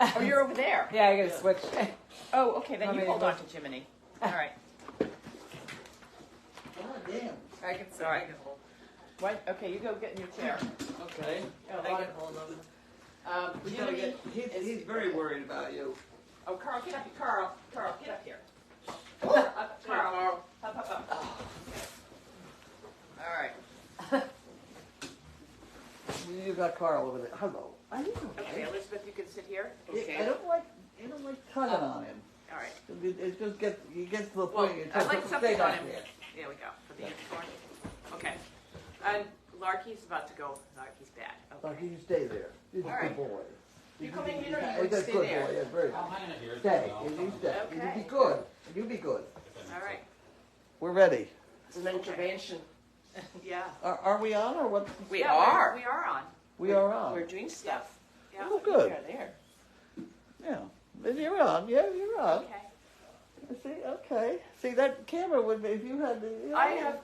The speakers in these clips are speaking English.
Oh, you're over there. Yeah, I gotta switch. Oh, okay, then How you many hold of on to Jiminy. All right. God damn. I can All right. What? Okay, you go get in your chair. Okay. I can hold them. Jiminy He's very worried about you. Oh, Carl, get up here. Carl, get up here. Carl. Up. All right. You got Carl over there. Hello. Are you Okay, Elizabeth, you can sit here. I don't like tugging on him. All right. It just gets to the Well, point. I'd like something Stay on back him. there. There we go, for the unicorn. Okay. And Larky's about to go. Larky's bad. Like Okay. you stay there. He's a All right. good boy. You come in here or you He's would a stay good there? boy. Yes, very I'll good. hang it here. Stay. You stay. Okay. You be good. You be good. All right. We're ready. It's an intervention. Yeah. Are we on or what? We are. We are on. We are on. We're doing stuff. Yeah. Oh, good. We're there. Yeah. Then you're on. Yeah, you're on. Okay. See, okay. See, that camera would be, if you had the...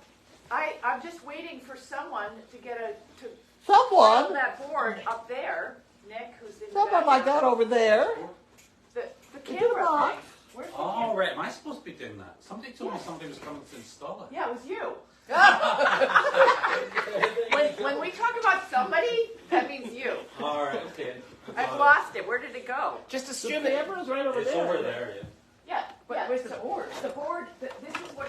I'm just waiting for someone to get to build Someone! that board up there. Nick, who's in the Someone like that background. over there. The It's in the camera box. thing. Where's the Oh, camera? right. Am I supposed to be doing that? Somebody told me somebody was coming to install it. Yeah, it was you. when we talk about somebody, that means you. All right. Okay. I've lost it. Where did it go? Just The assume it. camera's right over It's there. over there. Yeah. Yeah, But yeah. where's the board? The board. This is what.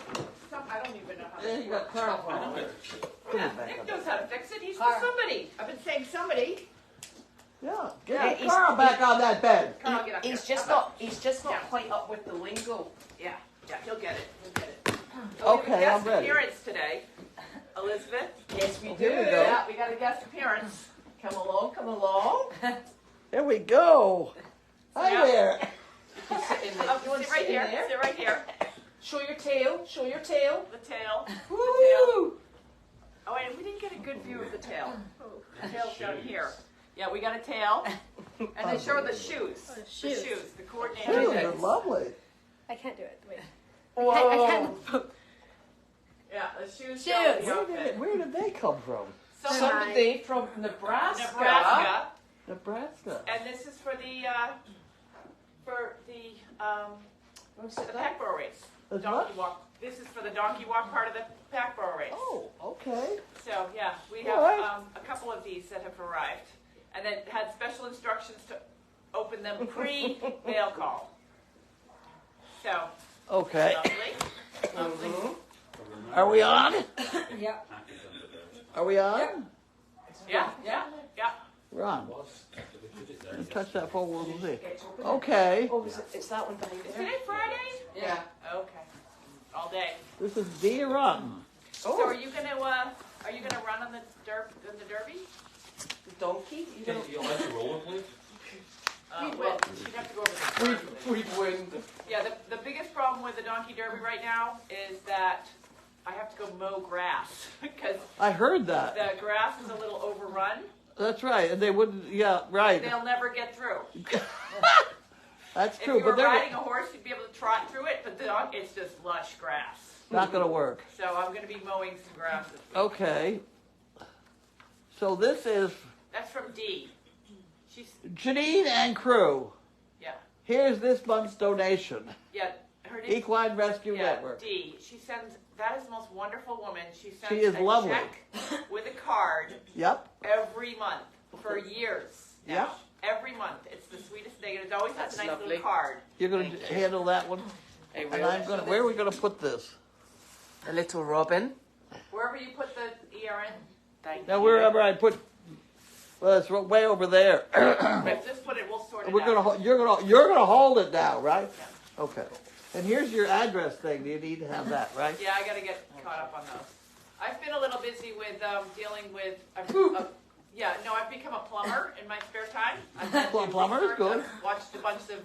I don't even know how. Yeah, this you got works. Carl I know on it. there. Put Yeah, it back Nick up. knows how to fix it. He's Carl. for somebody. I've been saying somebody. Yeah. Yeah, Get Carl back on that bed. Carl, get up He's here. just Up, not. He's just Yeah. not quite up with the lingo. Yeah, he'll get it. He'll get it. Okay, we have a I'm guest ready. appearance today. Elizabeth. Yes, we Oh, do. here we go. Yeah, we got a guest appearance. Come along, come along. There we go. Hi Yeah. there. You sit in the, Oh, you want sit to right sit in here. there? Sit right here. Show your tail. Show your tail. The tail. The tail. Woo! Oh, wait, we didn't get a good view of the tail. The tail's down here. Yeah, we got a tail. And then show the shoes. The shoes. shoes. The coordinated Shoes shoes. are lovely. I can't do it. Wait. Whoa. I can't. Yeah, the shoes. Shoes. show the Where outfit. did they come from? Somebody from Nebraska. Nebraska. Nebraska. And this is for the Packboro race. That's Donkey what? walk. This is for the donkey walk part of the Packboro race. Oh, okay. So yeah, we All have right. a couple of these that have arrived, and then had special instructions to open them pre-mail call. So Okay. lovely, lovely. Are we on? Yeah. Are we on? Yeah, yeah, yeah. We're on. There. Let's touch that phone a little bit. It's open. Okay. Oh, it's that one behind Is there. today Friday? Yeah. Okay. All day. This is the run. So are you gonna run on the derby? The donkey. You Can know. you let you roll it, please? Well, you'd have to go over the Free wind. Yeah, the biggest problem with the donkey derby right now is that I have to go mow grass because I heard that. the grass is a little overrun. That's right. And they wouldn't, yeah, right. They'll never get through. That's If true. you were But they're riding a horse, you'd be able to trot through it, but it's just lush grass. not going to work. So I'm going to be mowing some grass this week. Okay. So this is That's from Dee. She's, Janine and crew. yeah, Here's this month's donation. yeah, her name Equine Rescue yeah, Network. Dee. She sends, that is the most wonderful woman. She sends She is a lovely. check with a card Yep. every month for years now. Yep. Every month. It's the sweetest thing. And it always has That's a nice lovely. little card. You're going to handle that one? I And will. I'm going to, where are we going to put this? A little robin. Wherever you put the ERN, Thank Now, you. wherever I put, well, it's way over there. we'll just put it, we'll sort it We're out. gonna, you're gonna hold it now, right? Okay. And here's your address thing. You need to have that, right? Yeah, I got to get caught up on those. I've been a little busy with dealing with. I've become a plumber in my spare time. I've been doing Plumber is research. good. I've watched a bunch of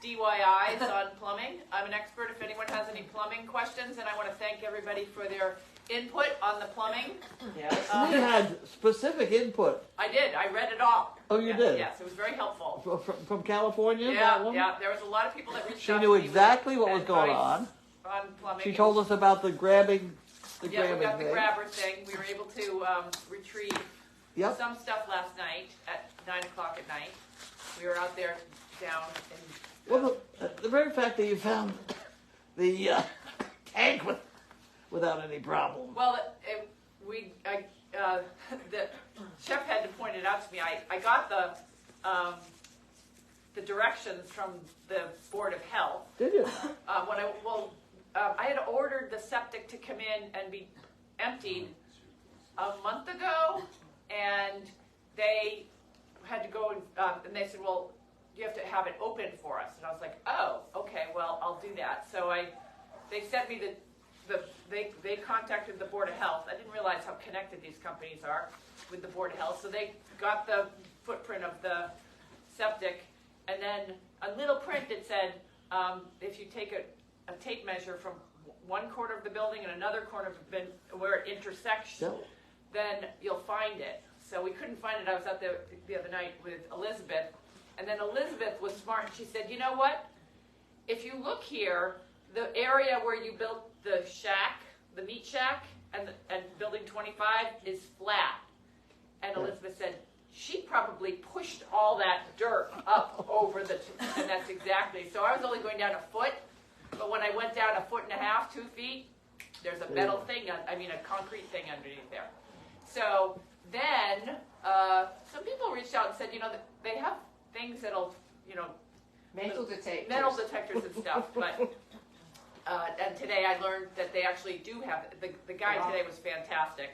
DIYs on plumbing. I'm an expert. If anyone has any plumbing questions, and I want to thank everybody for their input on the plumbing. Yes. We had specific input. I did. I read it all. Oh, you Yeah, did? Yes, it was very helpful. From California, that Yeah, one? yeah. There was a lot of people that reached She out knew to me exactly with what was going advice on. on plumbing. She told us about the grabbing, Yeah, we got the thing. grabber thing. We were able to retrieve Yep. some stuff last night at 9 o'clock at night. we were out there down in. Well, the very fact that you found the tank without any problem. Well, the chef had to point it out to me. I got the directions from the Board of Health. Did you? I had ordered the septic to come in and be emptied a month ago, and they had to go and they said, well, you have to have it open for us. And I was like, oh, okay, well, I'll do that. So they sent me they contacted the Board of Health. I didn't realize how connected these companies are with the Board of Health. So they got the footprint of the septic, and then a little print that said, if you take a tape measure from one corner of the building and another corner of the where it intersects, then you'll find it. So we couldn't find it. I was out there the other night with Elizabeth, and then Elizabeth was smart. She said, you know what? If you look here, the area where you built the shack, the meat shack, and building 25 is flat. And Elizabeth said, she probably pushed all that dirt up over and that's exactly. So I was only going down a foot, but when I went down 1.5 feet, 2 feet, there's a metal thing, a concrete thing underneath there. So then some people reached out and said, they have things that'll, Metal detectors. Metal detectors and stuff, but and today I learned that they actually do have, the guy today was fantastic,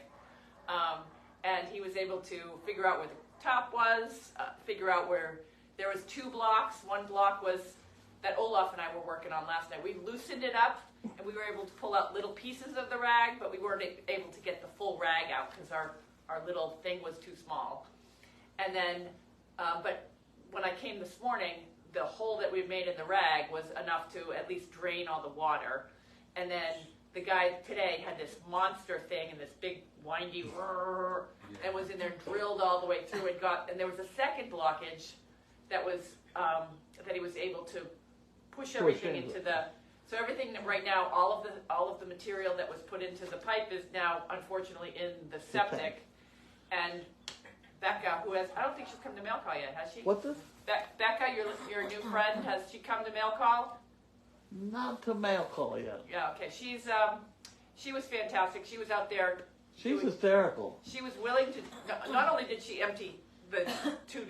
and he was able to figure out where the top was, figure out where there was 2 blocks. One block was that Olaf and I were working on last night. We loosened it up, and we were able to pull out little pieces of the rag, but we weren't able to get the full rag out because our little thing was too small. And then, but when I came this morning, the hole that we made in the rag was enough to at least drain all the water. And then the guy today had this monster thing and this big windy and was in there drilled all the way through and there was a second blockage that was that he was able to push everything into the. So everything that right now, all of the material that was put into the pipe is now unfortunately in the septic. And Becca, who has, I don't think she's come to mail call yet, has she? What's this? Becca, your new friend, has she come to mail call? Not to mail call yet. Yeah, okay. She was fantastic. She was out there. She's hysterical. She was willing to. Not only did she empty the 2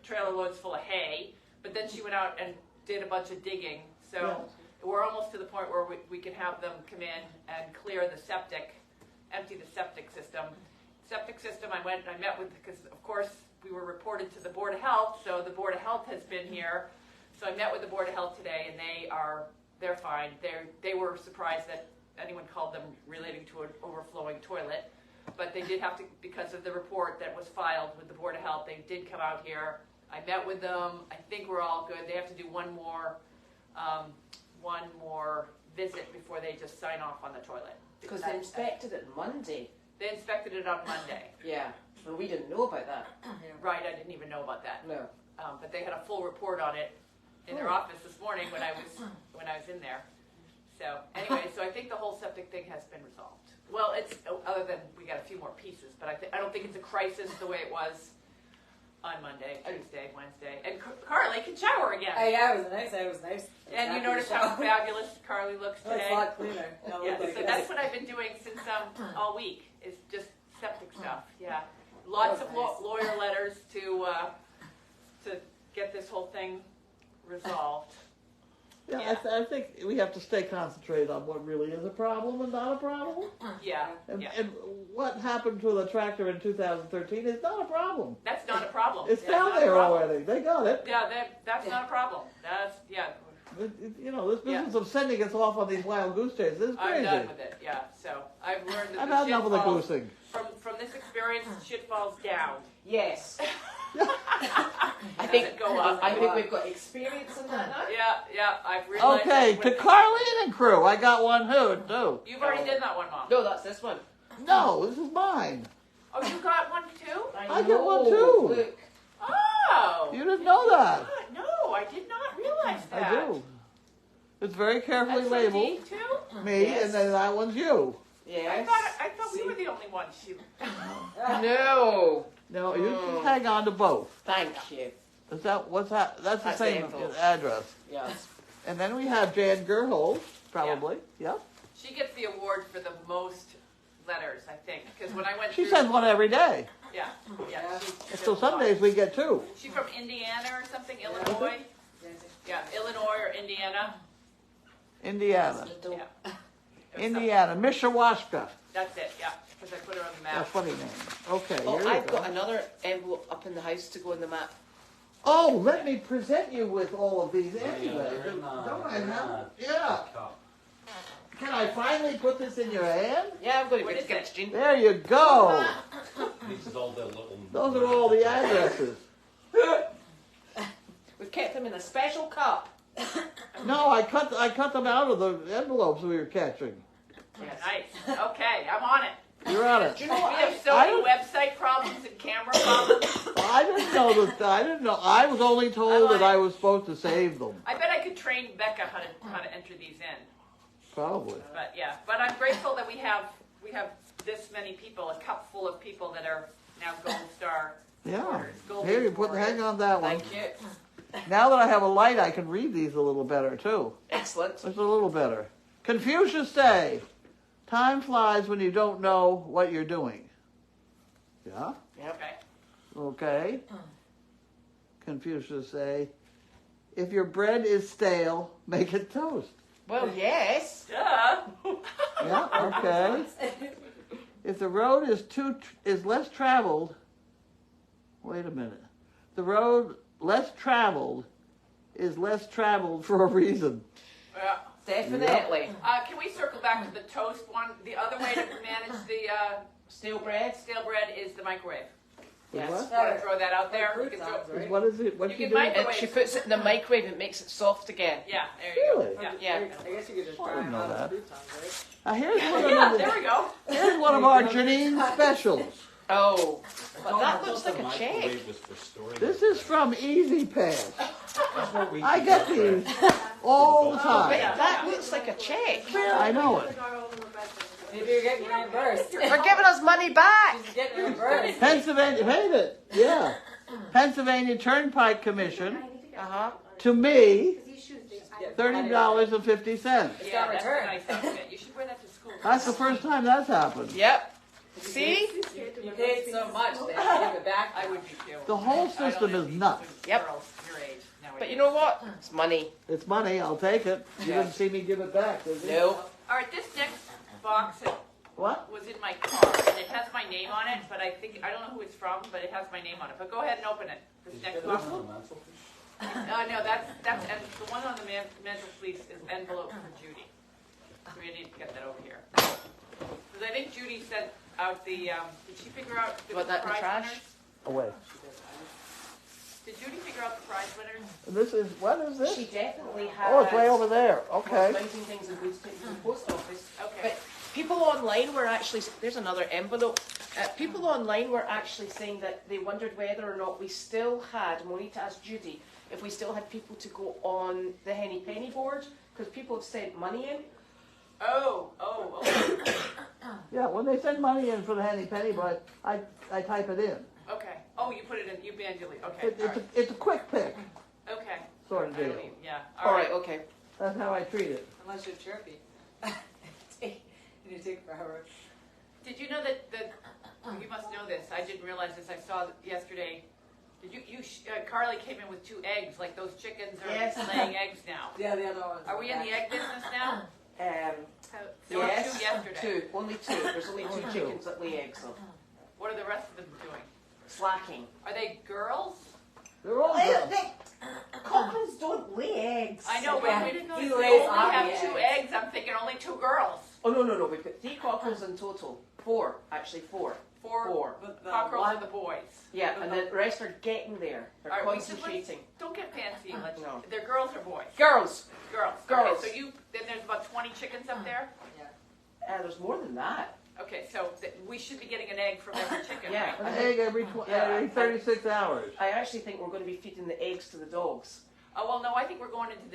trailer loads full of hay, but then she went out and did a bunch of digging. So we're almost to the point where we can have them come in and clear the septic, empty the septic system. I went and I met with, because of course we were reported to the Board of Health, so the Board of Health has been here. So I met with the Board of Health today, and they're fine. They were surprised that anyone called them relating to an overflowing toilet, but they did have to, because of the report that was filed with the Board of Health, they did come out here. I met with them. I think we're all good. They have to do one more visit before they just sign off on the toilet. Because they inspected it Monday. They inspected it on Monday. Yeah, and we didn't know about that. Right, I didn't even know about that. No. But they had a full report on it in their office this morning when I was in there. So anyway, so I think the whole septic thing has been resolved. Well, it's other than we got a few more pieces, but I don't think it's a crisis the way it was on Monday, Tuesday, Wednesday. And Carly can shower again. Yeah, it was nice. And you notice how fabulous Carly looks Oh, today. it's a lot cleaner. Yeah, so that's what I've been doing since all week is just septic stuff. Yeah, lots of lawyer letters to get this whole thing resolved. Yeah, I think we have to stay concentrated on what really is a problem and not a problem. Yeah, And what happened to the tractor in 2013 is not a problem. That's not a problem. It's That's down not a there problem. already. They got it. Yeah, that's not a problem. That's This business of sending us off on these wild goose chases is crazy. I'm done with it. Yeah, so I've learned that I've the had shit enough of the falls goosing. from this experience. Shit falls down. Yes. I think go up. I think we've got experience in that now. Yeah, I've realized. Okay, that to with- Carlene and crew, I got one too. You've already did that one, Mom. No, that's this one. No, this is mine. Oh, you got one too? I get one too. Look. Oh. You didn't know that. No, I did not realize that. I do. It's very carefully That's from labeled. Dee too? Me, Yes. and then that one's you. Yes. I thought we were the only ones. No. No, you just hang on to both. Thank you. Is that, what's that? That's the That's the same envelope. address. Yeah. And then we have Jan Gerhold, probably. Yep. She gets the award for the most letters, I think, because when I went She through, sends one every day. yeah, she So did a some lot. days we get two. She from Indiana or something, Illinois? Yeah, Illinois or Indiana. Indiana. Yeah. It was Indiana. Mishawashka. That's it, yeah, because I put her on the That's map. funny name. Okay, Oh, here I've you go. got another envelope up in the house to go in the map. Oh, let me present you with all of these Yeah, anyway. they're in, Don't I they're in have? a Yeah. cup. Can I finally put this in your hand? Yeah, I'm going What to is get it? it, Jean. There you go. These is all the little. Those are all the addresses. We've kept them in a special cup. No, I cut them out of the envelopes we were catching. Yes. Nice, okay, I'm on it. You're on it. Do you know We what? have so I many don't- website problems and camera problems. I didn't know that. I didn't know. I was only told that I was supposed to save them. I bet I could train Becca how to enter these in. Probably. But yeah, but I'm grateful that we have this many people, a cup full of people that are now Gold Star Yeah. supporters. Gold Here, you put. supporters. Hang on that one. Thank you. Now that I have a light, I can read these a little better too. Excellent. Just a little better. Confucius say, "Time flies when you don't know what you're doing." Yeah. Yep. Okay. Okay. Confucius say, "If your bread is stale, make it toast." Well, yes. Duh. Yeah. Okay. If the road is less traveled, wait a minute. The road less traveled is less traveled for a reason. Yeah. Definitely. Can we circle back to the toast one? The other way to manage the Stale bread. stale bread is the microwave. Yes. What? Want to throw that out there? You can throw- What is it? What You you can do? microwave. And she puts it in the microwave and makes it soft again. Yeah, there you Really? go. Yeah. Yeah. I guess you could just I try didn't it know on that. croutons, right? Now here's one Yeah, of there we go. here's one of our Janine specials. Oh, but that I looks thought like the a check. microwave was for storing This the is bread. from Easy Pass. That's what we I do get for bread. these all the But time. that looks like a check. I know it. Maybe you're getting reimbursed. They're giving us money back. She's getting reimbursed. Pennsylvania, hate it. Yeah. Pennsylvania Turnpike Commission Uh-huh. to me Yeah. $30.50. It's Yeah, got that's a returned. nice outfit. You should wear that to school. That's the first time that's happened. Yep. See? You paid so much, they give it back. I would be too. The whole I system don't is envy nuts. Yep. Girls your age nowadays. But you know what? It's money. It's money. I'll take it. You Yeah. didn't see me give it back, did you? No. All right, this next box What? was in my car, and it has my name on it, but I don't know who it's from, but it has my name on it. But go ahead and open it. This Did you next get box. this on the mantelpiece? No, that's the one on the mantelpiece is envelope for Judy. So we need to get that over here. Because I think Judy sent out the. Did she figure out the What, that in the prize trash? winners? Away. Did Judy figure out the prize winners? This is, what is this? She definitely has. Oh, it's way over there. Okay. Finding things in good state in the post office. Okay. But people online were actually, there's another envelope. People online were actually saying that they wondered whether or not we still had, and we'll need to ask Judy, if we still had people to go on the Henny Penny board, because people have sent money in. Oh. Yeah, when they send money in for the Henny Penny, but I type it in. Okay. Oh, you put it in. You manually. Okay. All right. It's a quick pick Okay. sort of I don't deal. even- Yeah. All right, okay. That's how I treat it. Unless you're chirpy. You take forever. Did you know that you must know this? I didn't realize this. I saw yesterday. Did you Carly came in with 2 eggs, like those chickens are Yes. laying eggs now. Yeah, the other one. Are we in the egg business now? There There were 2 yesterday. 2. Only 2. There's only 2 Only two. chickens that lay eggs, so. What are the rest of them doing? Slacking. Are they girls? They're all girls. Cockles don't lay eggs. I know, but we didn't know He if we lays only on have the 2 eggs. eggs. I'm thinking only 2 girls. Oh, no. We've got 3 cockles in total. 4, actually 4. 4 But the cockerels one- are the boys. Yeah, and the rest are getting there. They're All right, let's- concentrating. Don't get fancy. No. They're girls or boys? Girls! Girls. Girls. Okay, so then there's about 20 chickens up there? There's more than that. Okay, so we should be getting an egg from every chicken, Yeah. right? An egg every Yeah. every 36 hours. I actually think we're going to be feeding the eggs to the dogs. Oh, well, no, I think we're going into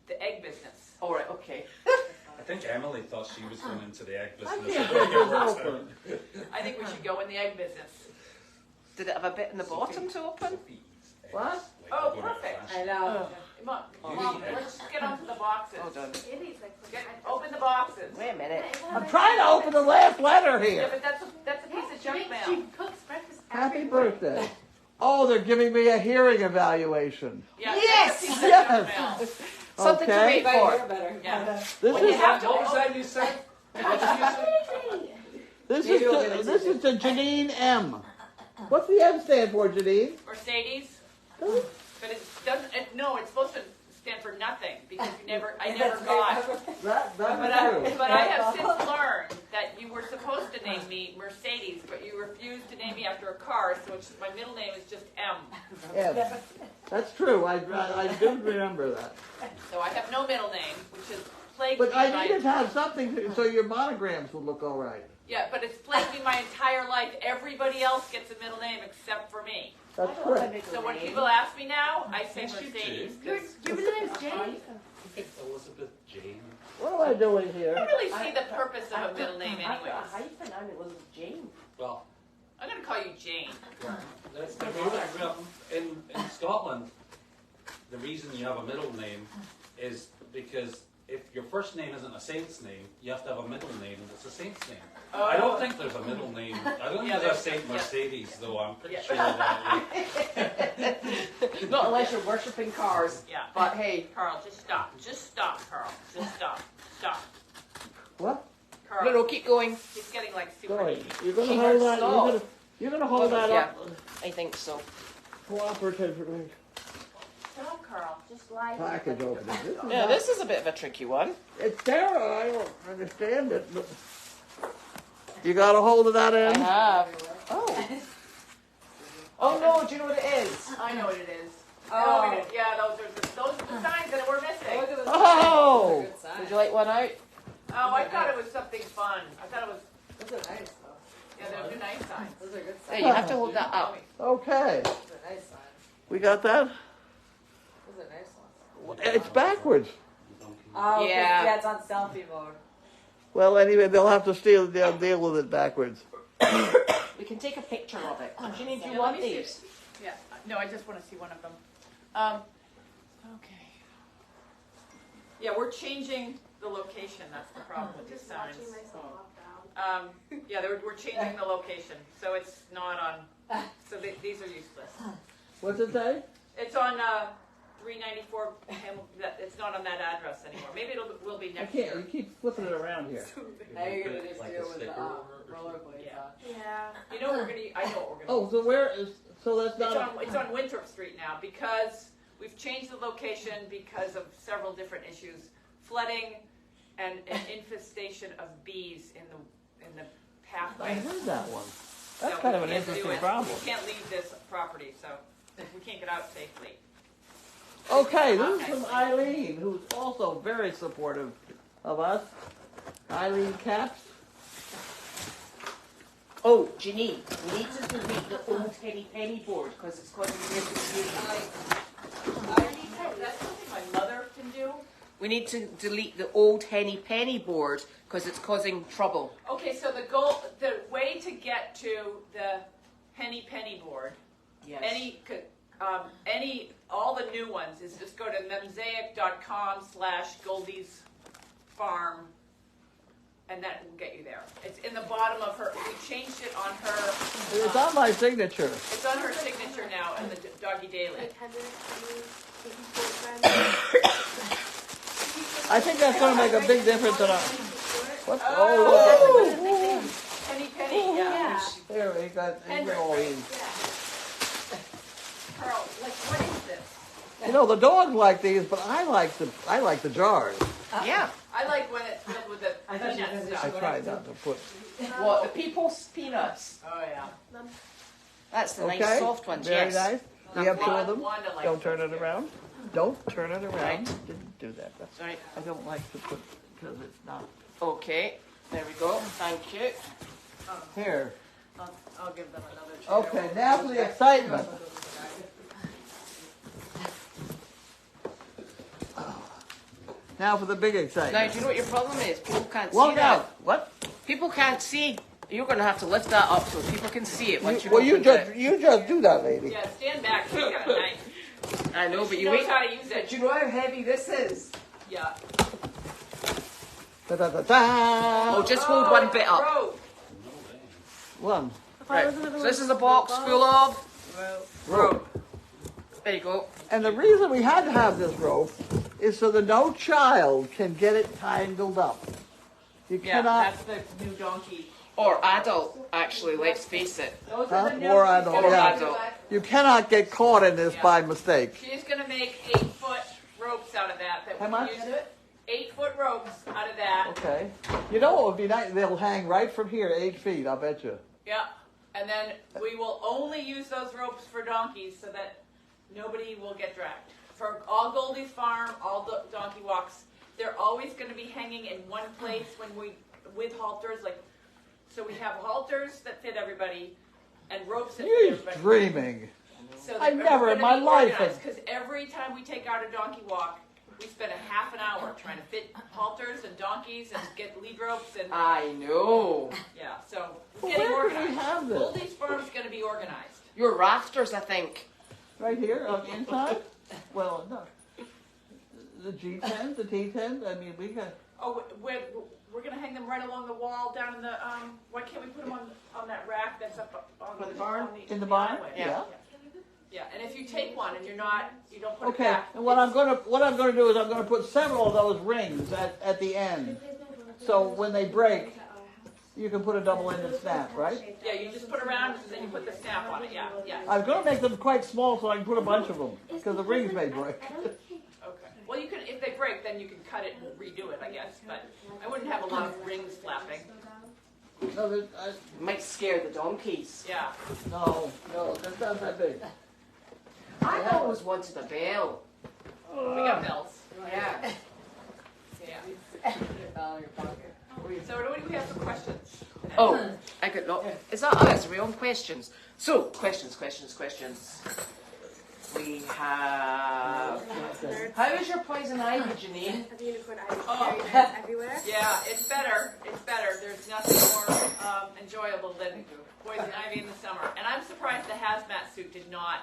the egg business. All right, okay. I think Emily thought she was going into the egg I business. can't get this open. I think we should go in the egg business. Did it have a bit in the bottom to open? Sophie's eggs What? lay Oh, go to the perfect. trash. I know. Mom, let's just get onto the boxes. Hold on. Open the boxes. Wait a minute. I'm trying to open the last letter Yeah, here. but that's a piece of junk mail. She cooks breakfast. Happy birthday. Oh, they're giving me a hearing evaluation. Yeah, Yes! that's a piece of Yes! junk mail. Something to Okay. wait Right for. here better. Yeah. This Well, you is have to What was open. that you said? What did you say? this Maybe is we'll to, get it this too. is to Janine M. What's the M stand for, Janine? Mercedes. But it doesn't. No, it's supposed to stand for nothing because I never got. That's But I have since learned that you were supposed to name me Mercedes, but you refused to name me after a car, so my middle name is just M. M. That's true. I do remember that. So I have no middle name, which has plagued But me. I needed to have something so your monograms would look all right. Yeah, but it's plagued me my entire life. Everybody else gets a middle name except for me. That's correct. So when people ask me now, I say Yes, you Mercedes. do. 'Cause Your middle name is Jane. Elizabeth Jane. What am I doing I here? don't really see the purpose of a middle name I've got a anyways. hyphen and it was Jane. Well, I'm going to call you Jane. that's the reason in Scotland, the reason you have a middle name is because if your first name isn't a saint's name, you have to have a middle name that's a saint's name. I don't think there's a middle name. I don't Yeah, think there's a Saint yeah. Mercedes, though. I'm pretty Yeah. sure that. Not unless you're worshipping cars. Yeah. But hey, Carl, just stop. Just stop, Carl. Just stop. Stop. What? Carl, no, keep going. he's getting like super Going. needy. You're gonna She hold heard that. stop. You're gonna hold that Yeah. up I think so. cooperatively. Stop, Carl. Just lie. Package opening. This is Yeah, not- this is a bit of a tricky one. It's terrible. I don't understand it. But you got a hold of that I end? have. Oh. Oh no, do you know what it is? I know what it is. Oh. Yeah, those are the signs that we're Oh, look missing. at this. Oh. Those are good signs. Would you like one out? Oh, I thought it was something fun. I thought it was, Those are nice though. yeah, those are nice signs. Those are good There, signs. you have to hold that up. Okay. Those are nice signs. We got that? Those are nice ones. It's backwards. Oh, 'cause, Yeah. yeah, it's on selfie mode. Well, anyway, they'll have to they'll deal with it backwards. We can take a picture of it. Janine, do Yeah, you let want me see these? Yeah, no, I just want to see one of them. Okay. Yeah, we're changing the location, that's the problem with these signs. Yeah, we're changing the location, so it's not on, so these are useless. What's it say? It's on 394, it's not on that address anymore. Maybe will be I next can't. You year. keep flipping it around here. Now you're gonna just Like do a it with the sticker or rollerblades Yeah. on. Yeah. You know what we're gonna, I know what we're gonna. Oh, so where is? So that's not. It's on Winthrop Street now because we've changed the location because of several different issues, flooding and an infestation of bees in the I pathway. heard that one. That's So kind we of an can't do interesting it. problem. We can't leave this property, so we can't get out safely. Okay, this is from Eileen, who's also very supportive of us. Eileen Caps. Oh, Janine, we need to delete the old penny board because it's causing real confusion. That's something my mother can do. We need to delete the old penny board because it's causing trouble. Okay, so the way to get to the penny board, Yes. all the new ones is just go to mosaic.com/Goldy's farm, and that will get you there. It's in the bottom of her. We changed it on her. It's on my signature. It's on her signature now in the Doggy Daily. I think that's going to make a big difference in our. What? Oh. Oh, Penny, yeah. there we got. Hendrick, Oh, right? Carl, like, what is this? you know the dogs like these, but I like the jars. Yeah. I like when it's filled with the I thought you were peanut gonna stuff. I tried not to put. What, the people's peanuts? Oh, yeah. That's the Okay. nice soft ones, Very yes. nice. We have two of them. Wanda likes Don't turn those it too. around. Don't turn it around. Right. Didn't do that. That's, Right. I don't like to put because it's not Okay, there we go. Thank you. here. I'll give them another treat. Okay, now for the excitement. Now for the big Now, excitement. do you know what your problem is? People can't see Walk that. out. What? People can't see. You're going to have to lift that up so people can see it once You you open it. you just do that, lady. Yeah, stand back. You got a knife. I know, but She you knows wait. how to use But it. do you know how heavy this is? Yeah. Da, da, da, da. Oh, just hold one it's bit up. rope. One. Right. So this is a box full of Rope. There you go. And the reason we had to have this rope is so that no child can get it tangled up. You Yeah, cannot. that's the new donkey. Or adult, actually, let's face it. Those Huh? are the new. Or she's adult, gonna Or yeah. adult. You cannot get caught in this Yeah. by mistake. She's gonna make 8-foot ropes out of that. How we much? can use. 8-foot ropes out of that. Okay. You know what would be nice? They'll hang right from here, 8 feet. I'll bet you. Yeah. And then we will only use those ropes for donkeys so that nobody will get dragged. For all Goldy's farm, all the donkey walks, they're always going to be hanging in one place with halters. Like, so we have halters that fit everybody and ropes that fit You're everybody. dreaming. So I never in my life have- Because every time we take out a donkey walk, we spend a half an hour trying to fit halters and donkeys and get lead ropes and I know. yeah. So Well, getting where can we organized. have this? Goldy's farm's going to be organized. Your rafters, I think. Right here on the inside? Well, no. The G10, the T10. I mean, we got. Oh, we're going to hang them right along the wall down in the why can't we put them on that rack that's up on the barn? In the barn? alleyway? Yeah. Yeah, and if you take one and you don't put it Okay. back. And what I'm gonna do is I'm gonna put several of those rings at the end, so when they break, you can put a double-ended snap, right? Yeah, you just put around and then you put the snap on it. Yeah, yeah. I'm gonna make them quite small so I can put a bunch of them because the rings may break. Okay. Well, you can if they break, then you can cut it and redo it, I guess. But I wouldn't have a lot of rings flapping. No, Might scare the donkeys. Yeah. no, that's not that big. I always wanted a bell. We got bells. Yeah. Yeah. So what do we have for questions? Oh, I got no. Is that us? Are we on questions? So, questions. We have. How is your poison ivy, Janine? Have the unicorn ivy Oh. fairy everywhere. Yeah, it's better. It's better. There's nothing more enjoyable than poison ivy in the summer. And I'm surprised the hazmat suit did not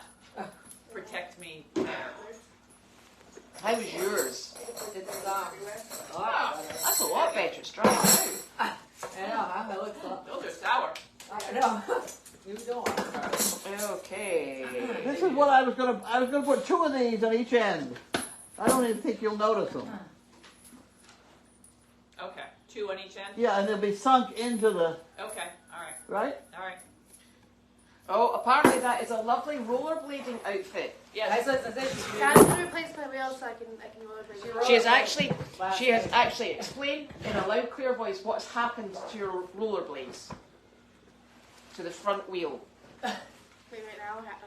protect me there. How was yours? It's Oh, That's a lot better. It's dry out. I know, huh? That looks like. those are sour. I know. You don't. Okay. This is what I was gonna put 2 of these on each end. I don't even think you'll notice them. Okay, 2 on each end. Yeah, and they'll be sunk into the Okay, all right, right. all right. Oh, apparently that is a lovely rollerblading outfit. Yes. Dad's gonna replace my wheels so I can rollerblade. She has actually explained in a loud, clear voice what's happened to your rollerblades, to the front wheel, Wait, right now I have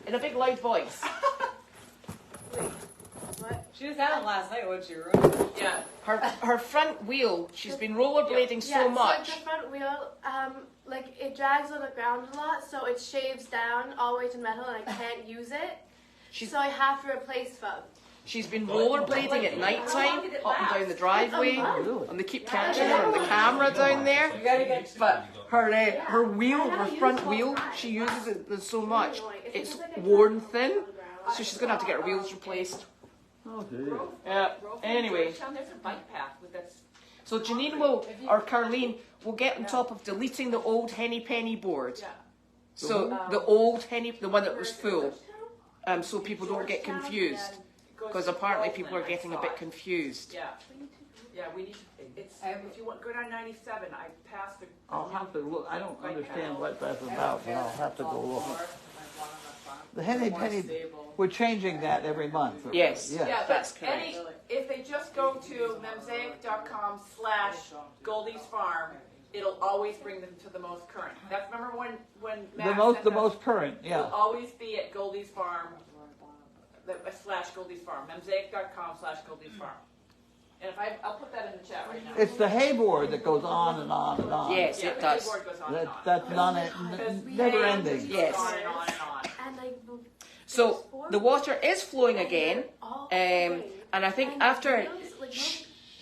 it in a big, loud voice. already. What? She was at it last night when she ruined it. Yeah. Her front wheel, she's been rollerblading so Yeah, much. So the front wheel, like it drags on the ground a lot, so it shaves down all the way to metal, and I can't use it. She's- So I have to replace them. She's been rollerblading at night time, up and down the driveway, Really? and they keep catching her on the camera down there. You gotta get. But her wheel, her front wheel, she uses it so much, it's worn thin, so she's gonna have to get her wheels replaced. Oh dear. Yeah. Rope Anyway, down there's a bike path with that. so Janine or Carlene will get on top of deleting the old Henny Penny board. Yeah. So the old Henny, the one that was full, so people don't get confused. Because apparently people are getting a bit confused. Yeah. Yeah, we need. It's if you want go down 97. I passed the. I'll have to look. I don't understand what that's about, but I'll have to go look. The Henny Penny, we're changing that every month. Yes. Yeah. Yeah, That's but if they just go to memsaic.com/Goldy's Farm, it'll always bring them to the most current. That's remember when Max sent The us- most current. Yeah. It'll always be at Goldy's Farm. /Goldy's Farm. Memsaic.com/Goldy's Farm. And if I'll put that in the chat right now. It's the hay board that goes on and on and on. Yes, Yeah, it the does. keyboard goes on and on. That's never ending. Yes. On and on and on. And like. So the water is flowing again, and I think after,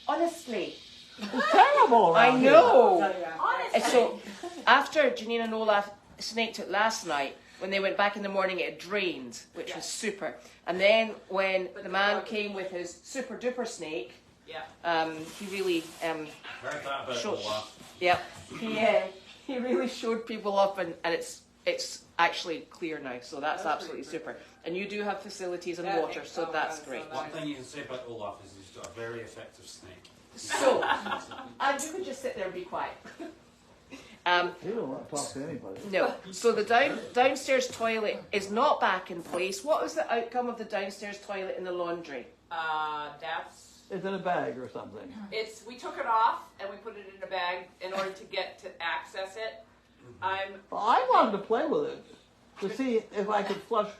honestly, It's terrible. I around here. know. Honestly. So after Janine and Olaf snaked it last night, When they went back in the morning, it drained, which was super. And then when But the the man dog- came with his super duper snake, Yeah. he really Heard that about Sure. Olaf. Yep. He really showed people up, and it's actually clear now, so that's absolutely pretty super. And you do have facilities and Yeah, water, so oh, that's that's so great. nice. One thing you can say about Olaf is he's got a very effective snake. So, and you could just sit there and be quiet. You don't want to talk to anybody. No. So the downstairs toilet is not back in place. What was the outcome of the downstairs toilet in the laundry? That's It's in a bag or something. we took it off and we put it in a bag in order to get to access it. Well, I wanted to play with it to see if I could flush.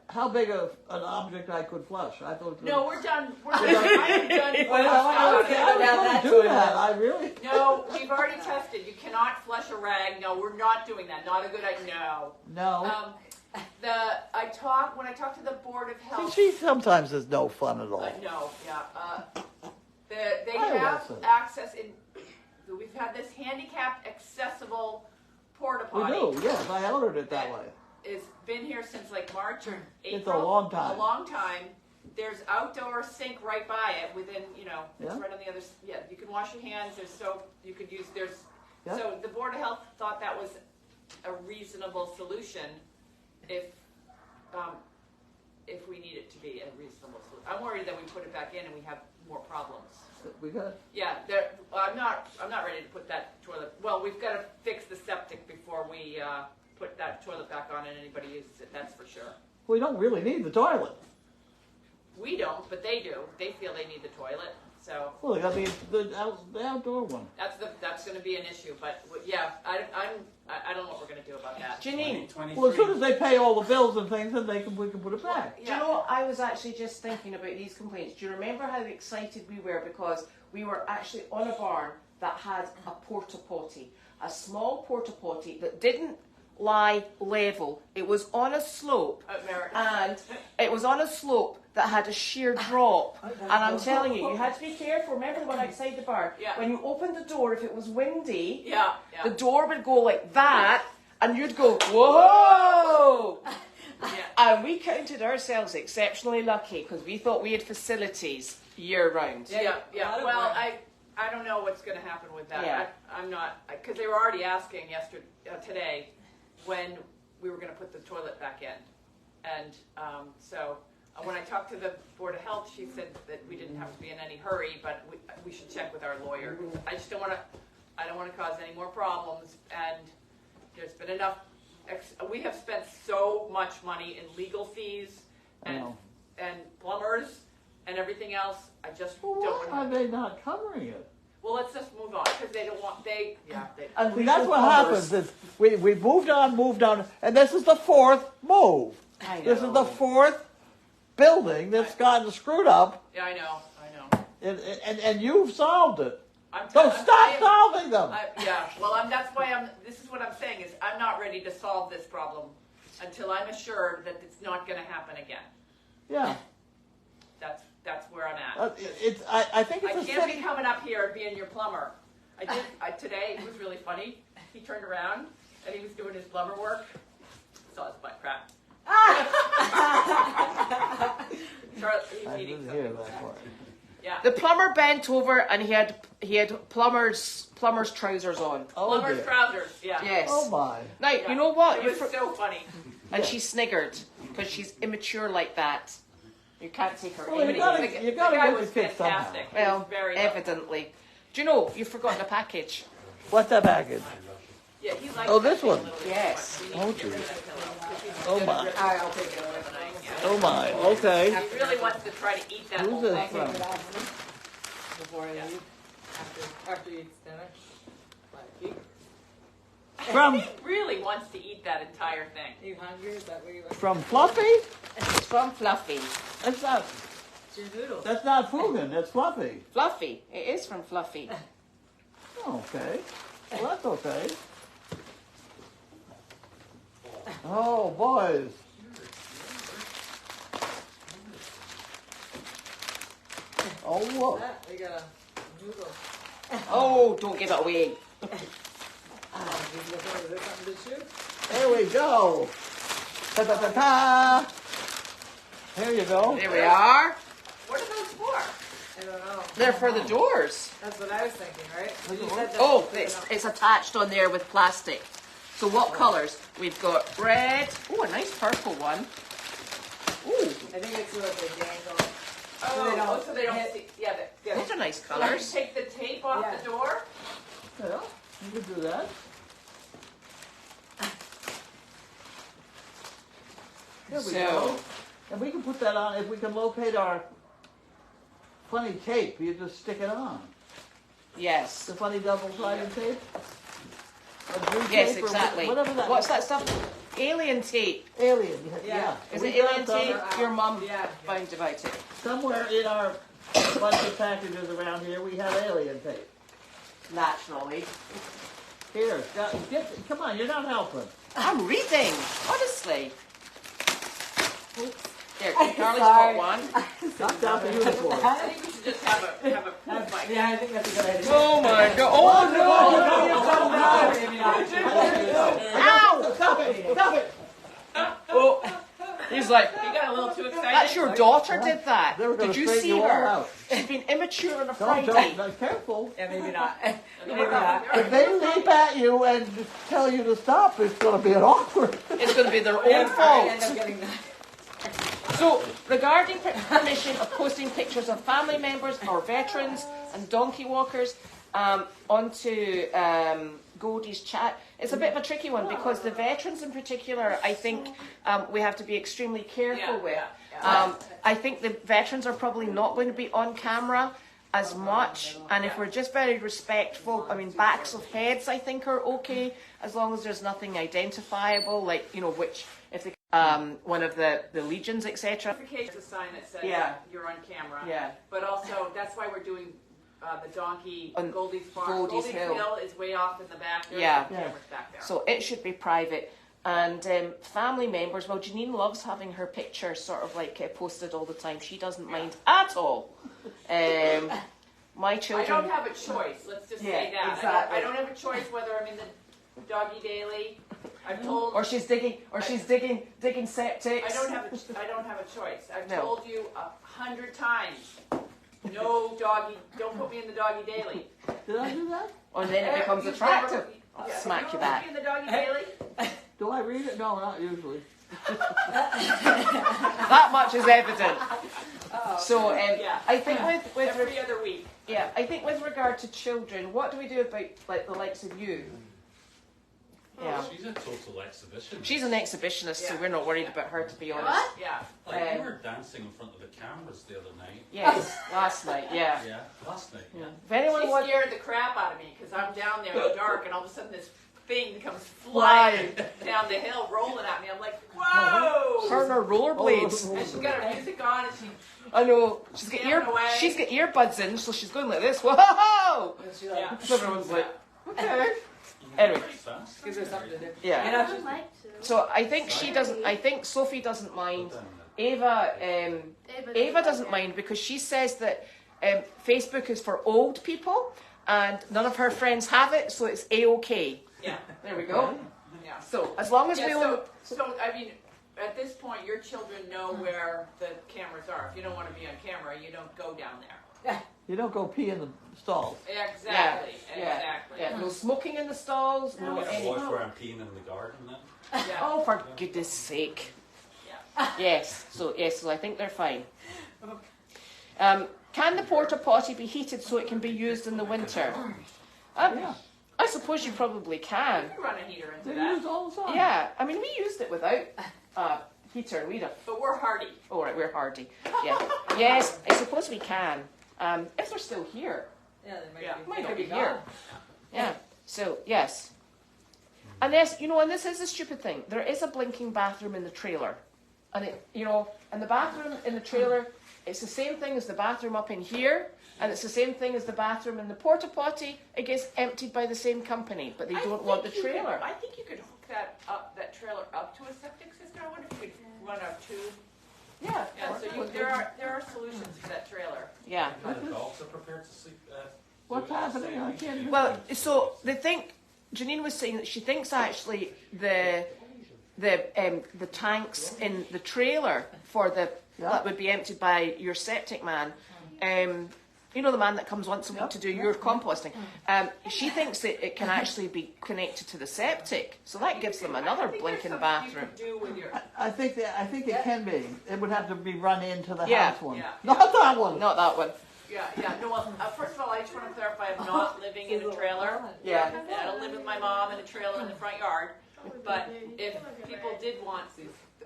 How big of an object I could flush. I thought. No, we're done. We're done. I'm done. Well, I was I gonna go down was that going to do toilet. that. I really. No, we've already tested. You cannot flush a rag. No, we're not doing that. Not a good idea. No. No. When I talked to the Board of Health. She sometimes is no fun at all. No, yeah. They I have wasn't. access in. We've had this handicapped accessible porta We potty. do. Yes, I ordered it that way. It's been here since like March or April. It's a long time. A long time. There's outdoor sink right by it. Within, it's Yeah. right on the other. Yeah, you can wash your hands. There's soap. You could use. There's. Yeah. So the Board of Health thought that was a reasonable solution, if we need it to be a reasonable solution. I'm worried that we put it back in and we have more problems. We got. Yeah, I'm not ready to put that toilet. Well, we've got to fix the septic before we put that toilet back on and anybody uses it. That's for sure. We don't really need the toilet. We don't, but they do. They feel they need the toilet, so Well, they got the outdoor one. that's going to be an issue. But yeah, I don't know what we're going to do about that. Janine, 23. Well, as soon as they pay all the bills and things, then we can put it back. do you know what? I was actually just thinking about these complaints. Do you remember how excited we were because we were actually on a barn that had a porta potty, a small porta potty that didn't lie level. It was on a slope, and it was on a slope that had a sheer drop. And I'm telling you, you had to be careful. Remember the one outside the barn? Yeah. When you opened the door, if it was windy, Yeah, the door would go like that, and you'd go, whoa! yeah. And we counted ourselves exceptionally lucky because we thought we had facilities year round. Yeah. a lot of Well, work. I don't know what's going to happen with that. Yeah. I'm not, because they were already asking today when we were going to put the toilet back in. And so when I talked to the Board of Health, she said that we didn't have to be in any hurry, but we should check with our lawyer. I just don't want to cause any more problems. And there's been enough, we have spent so much money in legal fees I know. and plumbers and everything else. I just Well, don't why want are they not covering it? Well, let's just move on because they don't want, they. And See, that's what happens. Is we moved on, and this is the fourth move. I This is know. the fourth building that's gotten screwed up, Yeah, I know. and you've solved it. So I'm- stop solving them. That's why this is what I'm saying is I'm not ready to solve this problem until I'm assured that it's not going to happen again. Yeah, That's where I'm at. I think I it's a can't be city. coming up here and being your plumber. Today, it was really funny. He turned around and he was doing his plumber work. Saw his butt crack. Charlotte, he's I eating didn't hear something. that part. Yeah. The plumber bent over and he had plumber's trousers on. Oh Plumber's dear. trousers. Yeah. Yes. Oh my. Now Yeah. you know what? It You was for- so funny. and she sniggered because she's immature like that. You can't take her Well, you anywhere. gotta- The gotta guy get the was kids somehow. fantastic. He Well, was very evidently. Do you know you've forgotten a package? What's that package? Yeah, he likes Oh, that this thing a one? little bit Yes. too much. We Oh, need to get geez. rid of that pillow, 'cause he's Oh, gonna my. rip it I'll take it away. overnight, yeah. Oh my. Okay. He really wants to try to eat that Who's whole this thing. from? Take it off before I leave. After he eats dinner. Like, From He really wants to eat that entire thing. you hungry? Is that what you want? from Fluffy? It's from Fluffy. That's not. It's your noodles. That's not Fugan. That's Fluffy. Fluffy. It is from Fluffy. Okay. Well, that's okay. Oh, boys. Oh, look. Ah, we got a noodle. Oh, don't give it away. Is there something to chew? There we go. Ta ta ta ta. There you go. There we are. What are those for? I don't know. They're for the doors. That's what I was thinking, right? Look at You what? said that- Oh, it's attached on there with plastic. So what colours? We've got red. Oh, a nice purple one. Ooh, I think it's so that they dangle. Oh, so they don't hit- see. Yeah, yeah. those are nice Can you colours. take the tape off Yeah. the door? Yeah, you can do that. There we So- go. And we can put that on, if we can locate our funny tape, you just stick it on. Yes. The funny double-sided tape? Or blue Yes, tape or exactly. Whatever that What's that stuff? Alien tape. Alien, yeah. Yeah. Is We it alien got some tape? Your mum Yeah. found about it. Somewhere in our bunch of packages around here, we have alien tape. Naturally. Here, come on, you're not helping. I'm reading, honestly. There, Carly's got Sorry. one. Knocked out the uniform. I think we should just have a proof mic. Yeah, I think that's a good idea. Oh my god. Oh no! Maybe not. Ow! Stop it! Stop it! Oh, he's like, You got a little too excited. that's your daughter did that. They were gonna Did you straighten see you all her? out. She's been immature on a Don't, Friday. don't, careful. Yeah, maybe not. Maybe not. If they leap at you and tell you to stop, it's going to be an awkward. It's going to be their I own end up fault. getting that. So, regarding permission of posting pictures of family members or veterans and donkey walkers onto Goldy's chat, it's a bit of a tricky one because the veterans in particular, I think we have to be extremely careful with. I think the veterans are probably not going to be on camera as much, and if we're just very respectful, I mean, backs of heads I think are okay as long as there's nothing identifiable, like, you know, which if the one of the legions, etc. There's a sign that says Yeah. you're on camera. Yeah. But also, that's why we're doing the donkey, On Goldy's farm. Goldy's Hill. Is way off in the back. There's Yeah. no cameras back there. So it should be private. And family members, well, Janine loves having her picture sort of like posted all the time. She doesn't mind at all. My I children. don't have a choice. Let's just say Yeah, that. exactly. I don't have a choice whether I'm in the doggy daily. I've told. Or she's digging septic. I don't have a choice. I've No. told you 100 times. No doggy. Don't put me in the doggy daily. Did I do that? And then it becomes You've attractive. never- I'll yeah, smack you don't back. put me in the doggy daily. Do I read it? No, not usually. That much is evident. So Yeah. I think with Every other week. yeah, I think with regard to children, what do we do about like the likes of you? Yeah. She's a total exhibition. She's an exhibitionist, so Yeah. we're not worried about her, to be honest. What? Yeah. Like, you were dancing in front of the cameras the other night. Yes, last night, yeah. Yeah, last night. Yeah. If anyone She wants, scared the crap out of me because I'm down there in the dark and all of a sudden this thing comes flying down the hill, rolling at me. I'm like, whoa! her and her rollerblades. Oh, And she's got her music on and she, I know she's got Scaring away. she's got earbuds in, so she's going like this. Whoa! And she like, yeah. So everyone's like, okay. Anyway, Pretty fast. gives her something to do. yeah. You know, I she's would like to. So I think she doesn't. I think Sophie doesn't mind. Ava doesn't mind because she says that Facebook is for old people and none of her friends have it, so it's a-okay. Yeah. There we go. Yeah. So as long as we Yeah, only, so I mean, at this point, your children know where the cameras are. If you don't want to be on camera, you don't go down there. You don't go pee in the stalls. Exactly. yeah, Exactly. yeah, no smoking in the stalls, no You get a any. voice where I'm peeing in the garden then. Yeah. Oh, for goodness sake. Yeah. Yes. So I think they're fine. Can the porta potty be heated so it can be used in the winter? Yeah. I suppose you probably can. You can run a heater into They that. use all the time. Yeah, I mean, we used it without heater, and we'd have. But we're hardy. Oh, right, we're hardy. Yeah. Yes, I suppose we can. If they're still here. yeah, they Yeah. be, Might they not could be be here. gone. Yeah. So, yes. And this, and this is a stupid thing. There is a blinking bathroom in the trailer. And and the bathroom in the trailer, it's the same thing as the bathroom up in here. And it's the same thing as the bathroom in the porta potty. It gets emptied by the same company, but they don't want the trailer. I think you could hook that trailer up to a septic system. I wonder if you could run a tube. Yeah. Yeah, so there are solutions for that trailer. Yeah. The dogs are prepared to sleep. What's happening? I can't even. Well, so they think, Janine was saying that she thinks actually the the tanks in the trailer for that would be emptied by your septic man. You know, the man that comes once a week to do your composting. She thinks that it can actually be connected to the septic, so that gives them another blinking bathroom. I think it can be. It would have to be run into the Yeah. house one. Yeah. Not that one. Not that one. Yeah, yeah. No, well, first of all, I just want to clarify, I'm not living in a trailer. Yeah. And I don't live with my mom in a trailer in the front yard. But if people did want,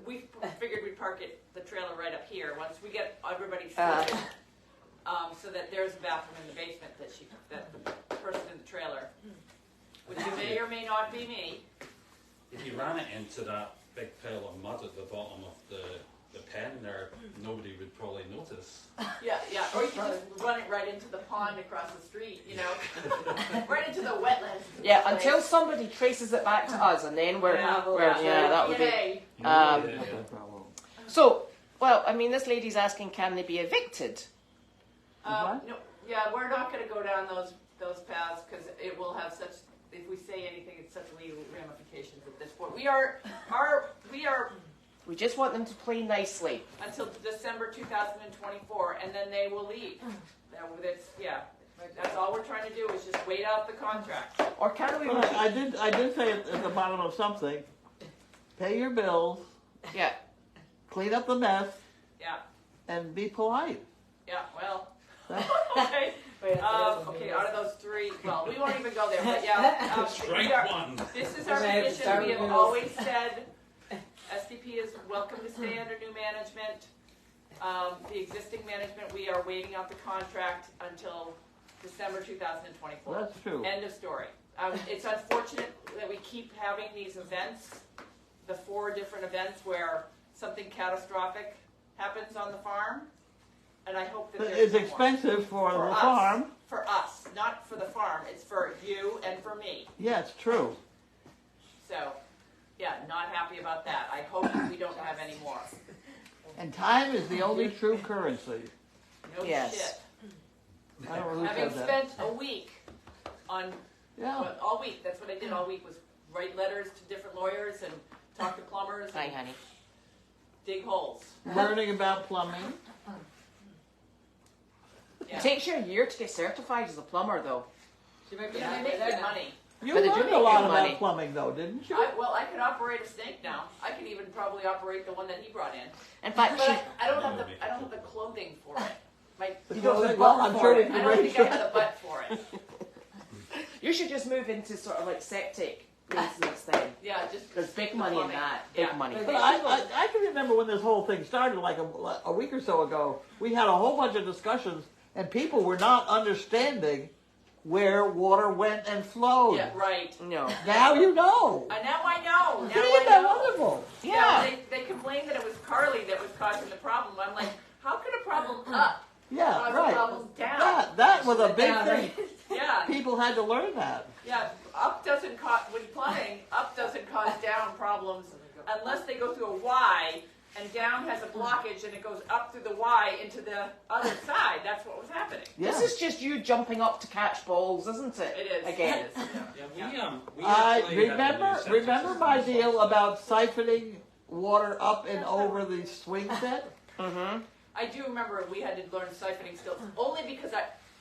we figured we'd park the trailer right up here once we get everybody sorted. So that there's a bathroom in the basement that the person in the trailer, which may or may not be me. If you ran it into that big pile of mud at the bottom of the pen there, nobody would probably notice. Yeah, yeah. Or you could just run it right into the pond across the street, you know, right into the wetlands. Yeah, until somebody traces it back to us, and then that would be. Yay. No problem. So, well, I mean, this lady's asking, can they be evicted? What? No, yeah, we're not going to go down those paths because it will have such. If we say anything, it's such legal ramifications at this point. We are. We just want them to play nicely. Until December 2024, and then they will leave. That's all we're trying to do is just wait out the contract. Or can we? But I did say at the bottom of something, pay your bills, Yeah. clean up the mess, Yeah, and be polite. yeah. Well, That's- okay. Okay. Out of those three, well, we won't even go there. But yeah, Strike one. This is our Okay, position. start We have with always said SDP is welcome to stay under new management. The existing management, we are waiting out the contract until December 2024. That's true. End of story. It's unfortunate that we keep having these events, the 4 different events where something catastrophic happens on the farm, and I hope that But there's it's no more. expensive for the us, farm. For us, not for the farm. It's for you and for me. Yeah, it's true. So, yeah, not happy about that. I hope we don't have any more. And time is the only true currency. No Yes. shit. I don't know who Having said that. spent a week on, Yeah. well, all week, that's what I did all week, was write letters to different lawyers and talk to plumbers Hi, and honey. dig holes. Learning about plumbing. Yeah. It takes you a year to get certified as a plumber, though. She might be Yeah, they happy make there good now. money. You But they do learned make a lot good about money. plumbing, though, didn't you? I could operate a snake now. I can even probably operate the one that he brought in. In fact, But she, I don't have the clothing for it. You don't- well, I'm sure we I can don't arrange think I have that. the butt for it. you should just move into sort of like septic maintenance then. Yeah, just There's big money in plumbing. that. Big Yeah. money. But I can remember when this whole thing started, like a week or so ago, we had a whole bunch of discussions, and people were not understanding where water went and flowed. Yeah, right. No. Now you know. Now I know. Now Isn't I that know. wonderful? Yeah. They complained that it was Carly that was causing the problem. I'm like, how could a problem up Yeah, cause a right. problem down? That was a big Yeah, thing. Yeah, People had to learn that. yeah. Up doesn't cause, when plumbing, up doesn't cause down problems unless they go through a Y, and down has a blockage and it goes up through the Y into the other side. That's what was happening. Yeah. This is just you jumping up to catch balls, isn't it? It is. Again. It is. Yeah, we I actually had a new septic remember system. my deal about siphoning water up and over the swing set. Mm-hmm. I do remember we had to learn siphoning skills, only because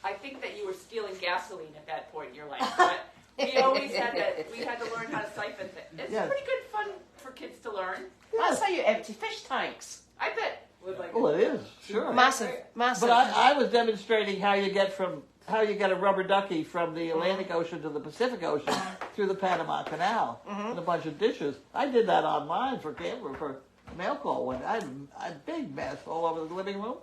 I think that you were stealing gasoline at that point in your life. But we always had to learn how to siphon things. It's Yes. pretty good fun for kids to learn. That's how you empty fish tanks. I bet. With like Well, it is sure. Massive, massive. But I was demonstrating how you get a rubber ducky from the Atlantic Ocean to the Pacific Ocean through the Panama Canal with a bunch of dishes. I did that on mine for mail call one. I had a big mess all over the living room.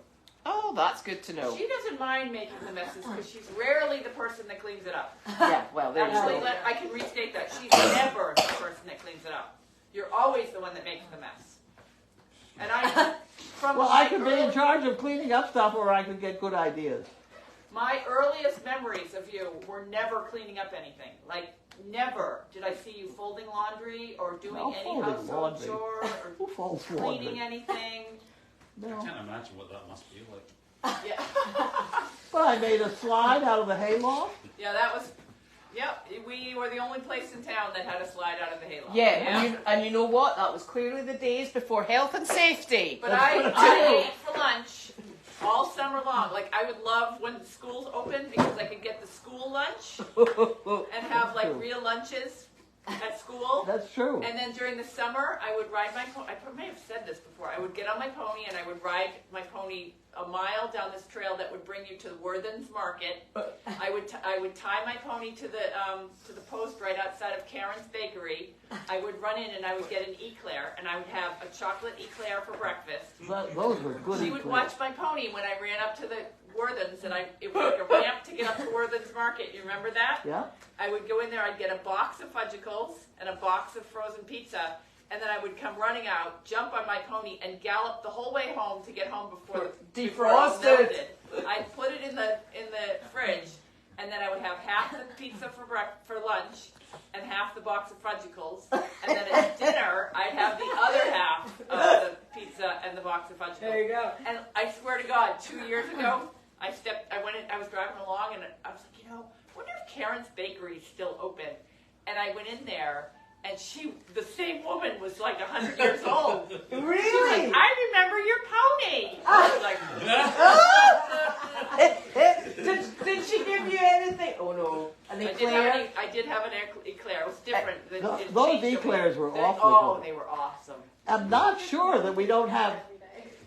Oh, that's good to know. she doesn't mind making the messes because she's rarely the person that cleans it up. Yeah, well, there you Actually, go. I can restate that. She's never the person that cleans it up. You're always the one that makes the mess. And Well, I could be in charge of cleaning up stuff, or I could get good ideas. My earliest memories of you were never cleaning up anything. Like, never did I see you folding laundry or doing No any folding household laundry. chore Who or folds cleaning laundry? anything. I No. can't imagine what that must be like. Yeah, But I made a slide out of the hayloft. yeah, that was Yep, we were the only place in town that had a slide out of the hayloft. Yeah, and you know what? That was clearly the days before health and safety. But I ate for lunch all summer long. Like, I would love when schools opened because I could get the school lunch and have like real lunches at school. That's true. And then during the summer, I would ride my pony. I may have said this before. I would get on my pony and I would ride my pony a mile down this trail that would bring you to the Worthen's Market. I would tie my pony to the post right outside of Karen's Bakery. I would run in and I would get an eclair, and I would have a chocolate eclair for breakfast. Those were good. She would watch my pony when I ran up to the Worthen's, and it was like a ramp to get up to Worthen's Market. You remember that? Yeah. I would go in there, I'd get a box of fudgicles and a box of frozen pizza, and then I would come running out, jump on my pony, and gallop the whole way home to get home before it all Defrosted. melted. I'd put it in the fridge, and then I would have half the pizza for lunch and half the box of fudgicles, and then at dinner I'd have the other half of the pizza and the box of fudgicles. There you go. And I swear to God, 2 years ago, I was driving along, and I was like, I wonder if Karen's Bakery is still open. And I went in there, and the same woman was like 100 years old. Really? She was like, I remember your pony. I was like, Did she give you anything? Oh no. An eclair? I did have an eclair. It was different. Those eclairs were awfully Oh, good. they were awesome. I'm not sure that we don't have.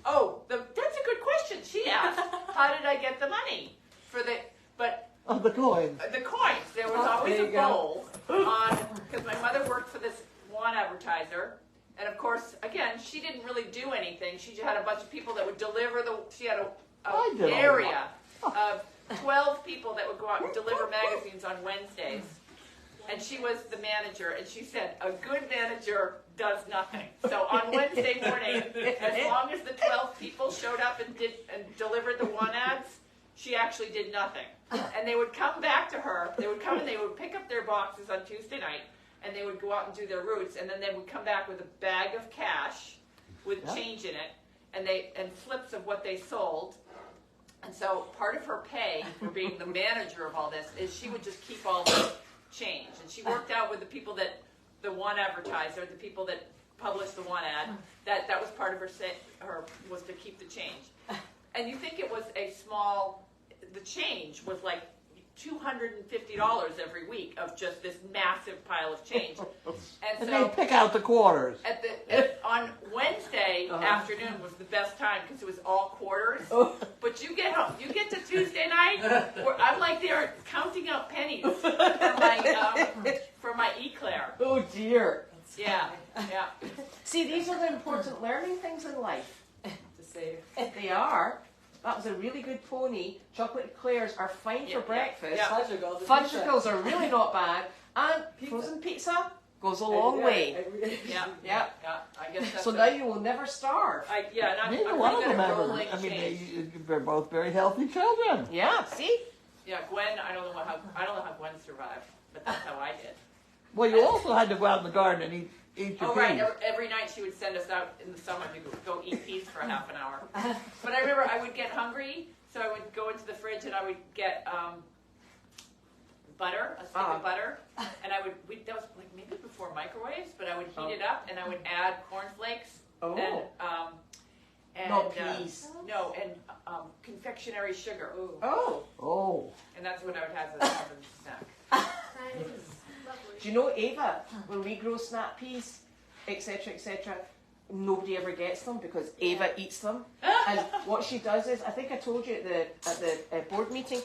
Oh, that's a good question. She asked, how did I get the money for the The coins. The coins. There was always there a you go. bowl because my mother worked for this one advertiser, and of course, again, she didn't really do anything. She had a bunch of people that would deliver she had I did an all area of 12 people that would go out and deliver magazines on Wednesdays, and she was the manager, and she said, a good manager does nothing. So on Wednesday morning, as long as the 12 people showed up and delivered the one ads, she actually did nothing. And they would come back to her. They would come and they would pick up their boxes on Tuesday night, and they would go out and do their routes, and then they would come back with a bag of cash with change in it, and flips of what they sold. And so part of her pay for being the manager of all this is she would just keep all the change. And she worked out with the people the one advertiser, the people that published the one ad, that was part of her was to keep the change. And you think it was the change was like $250 every week of just this massive pile of change. And they pick out the quarters. On Wednesday afternoon was the best time because it was all quarters. But you get to Tuesday night, where I'm like there counting out pennies for my eclair. Oh dear. Yeah. See, these are the important learning things in life. To save. They are. That was a really good pony. Chocolate eclairs are fine for breakfast. Yeah. Fudgicles are really not bad. And frozen pizza goes a long way. Yeah. I guess that's So now you will never starve. Neither I'm one of pretty good them at ever. rolling I mean, change. they're both very healthy children. Yeah, see? Yeah, Gwen, I don't know how Gwen survived, but that's how I did. Well, you also had to go out in the garden and eat your Oh, right. peas. Every night she would send us out in the summer to go eat peas for a half an hour. But I remember I would get hungry, so I would go into the fridge and I would get butter, a stick of butter, and that was like maybe before microwaves, but I would heat it up and I would add cornflakes and Not peas. No, and confectionery sugar. Ooh. Oh. And that's what I would have as a snack. Nice. Lovely. Do you know, Ava, when we grow snap peas, etc., nobody ever gets them because Ava eats them. And what she does is, I think I told you at the board meeting,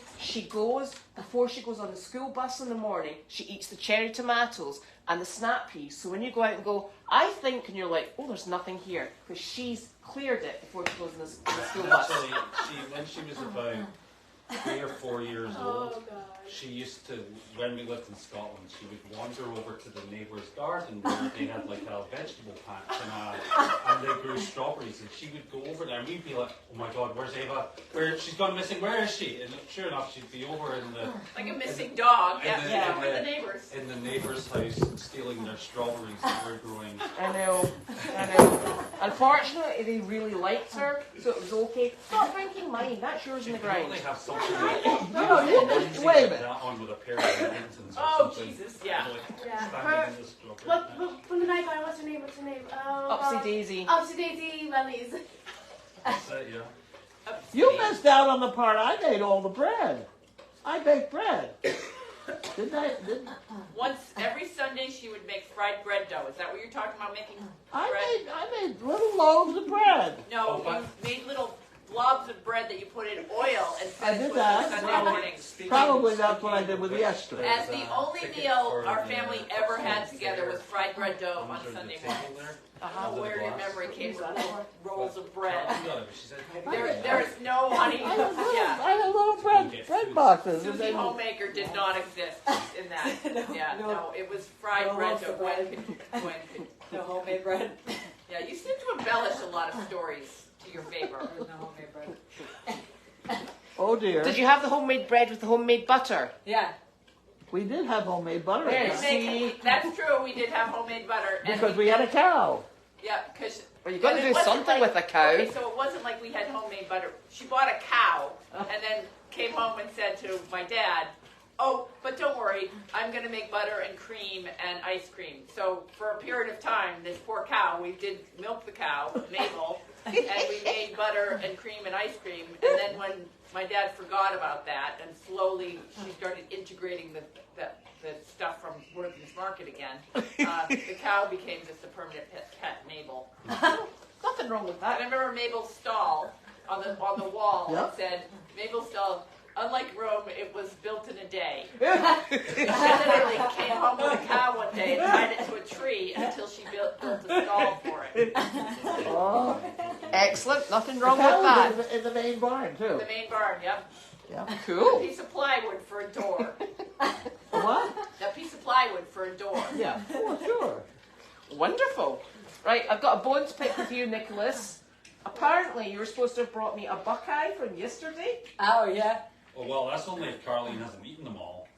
before she goes on the school bus in the morning, she eats the cherry tomatoes and the snap peas. So when you go out and go, I think, and you're like, oh, there's nothing here, because she's cleared it before she goes in the school bus. Actually, when she was about 3 or 4 years old, Oh god. she used to, when we lived in Scotland, she would wander over to the neighbour's garden where they had like a vegetable patch and they grew strawberries, and she would go over there and we'd be like, oh my god, where's Ava? She's gone missing, where is she? And sure enough, she'd be over in the... Like a missing dog. in The neighbors. In the neighbour's house, stealing their strawberries that were growing. I know. Unfortunately, they really liked her, so it was okay. Stop drinking mine, that's yours in the You can ground. only have so Wait a minute. That one with a pair of Remingtons or Oh, something. Jesus, yeah. Like, Yeah. standing in this stroke right What, now. from the night guy, what's her name? What's her name? Upsy Daisy. Upsy Daisy Wellies. That's it, yeah. You missed out on the part I made all the bread. I baked bread. Didn't I? Once every Sunday, she would make fried bread dough. Is that what you're talking about, making bread? I made little loaves of bread. No, Oh, you made little blobs of bread that you put in oil and I fed did with that. on Sunday mornings. Speaking- Probably that's what I did with yesterday. As the only ticket meal for our the, family uh, ever had Fox together Fair was fried bread dough on under the Sunday table mornings. there. I don't know where your memory came from little rolls of bread. Carlene got it, but she said, There is no honey. Yeah. I had little bread boxes. and Susie then- Homemaker did not exist in that. Yeah, no, it was fried No bread loaves dough. of bread. When could, No homemade bread. yeah, you seem to embellish a lot of stories to your favor. There's no homemade bread. Oh dear. Did you have the homemade bread with the homemade butter? Yeah. We did have homemade butter There. again, That's true. We did have homemade butter, and because we had a cow. yeah, because Well, you got to And it do wasn't something like- with a cow. Okay, so it wasn't like we had homemade butter. She bought a cow and then came home and said to my dad, "Oh, but don't worry, I'm going to make butter and cream and ice cream." So for a period of time, this poor cow, we did milk the cow, Mabel, and we made butter and cream and ice cream. And then when my dad forgot about that, and slowly she started integrating the stuff from Worthing's Market again, the cow became just a permanent pet, Mabel. Nothing wrong with And that. I remember Mabel's stall on the wall. Yeah. It said, "Mabel's stall, unlike Rome, it was built in a day." She literally came home with a cow one day and tied it to a tree until she built a stall for it. Oh, Excellent. Nothing the wrong with cow that. was in the main barn too. The main barn, yep. Yeah. A Cool. piece of plywood for a door. What? A piece of plywood for a door. Yeah. Oh, sure. Wonderful. Right, I've got a bone to pick with you, Nicholas. Apparently, you were supposed to have brought me a buckeye from yesterday. Oh, yeah. oh, well, that's only if Carlene hasn't eaten them all.